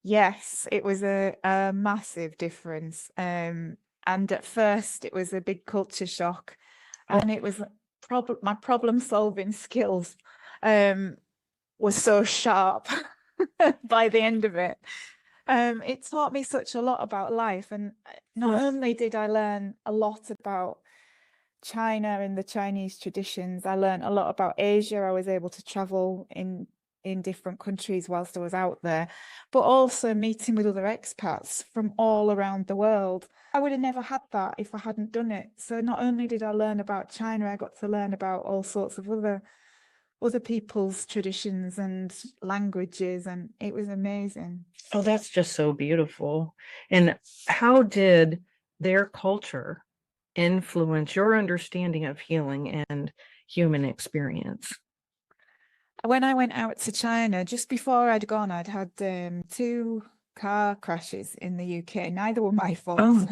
Yes, it was a massive difference. And at first, it was a big culture shock, Oh, and it was my problem solving skills um, were so sharp by the end of it. It taught me such a lot about life, and not only did I learn a lot about China and the Chinese traditions, I learned a lot about Asia. I was able to travel in different countries whilst I was out there, but also meeting with other expats from all around the world. I would have never had that if I hadn't done it. So not only did I learn about China, I got to learn about all sorts of other people's traditions and languages, and it was amazing. oh, that's just so beautiful. And how did their culture influence your understanding of healing and human experience? When I went out to China, just before I'd gone, I'd had two car crashes in the UK. Neither were my fault. Oh,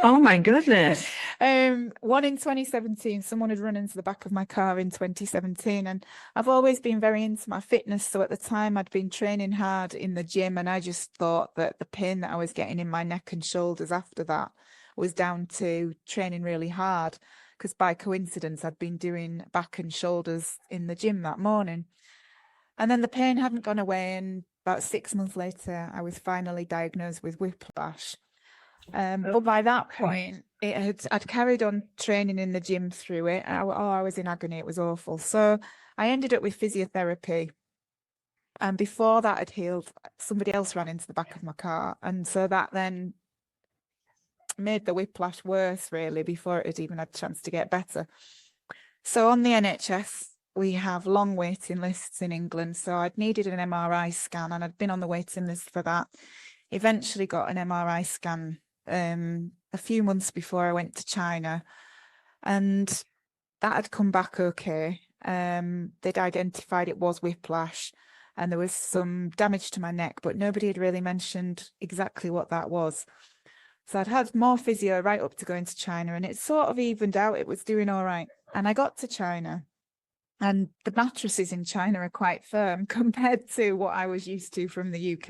oh my goodness. One in 2017, someone had run into the back of my car in 2017, and I've always been very into my fitness. So at the time, I'd been training hard in the gym, and I just thought that the pain that I was getting in my neck and shoulders after that was down to training really hard. Because by coincidence, I'd been doing back and shoulders in the gym that morning. And then the pain hadn't gone away, and about 6 months later, I was finally diagnosed with whiplash. But by that point, I'd carried on training in the gym through it. I was in agony. It was awful. So I ended up with physiotherapy. And before that had healed, somebody else ran into the back of my car. And so that then made the whiplash worse, really, before it had even had a chance to get better. So on the NHS, we have long waiting lists in England. So I'd needed an MRI scan, and I'd been on the waiting list for that. Eventually got an MRI scan a few months before I went to China, and that had come back okay. They'd identified it was whiplash, and there was some damage to my neck, but nobody had really mentioned exactly what that was. So I'd had more physio right up to going to China, and it sort of evened out. It was doing all right. And I got to China, and the mattresses in China are quite firm compared to what I was used to from the UK.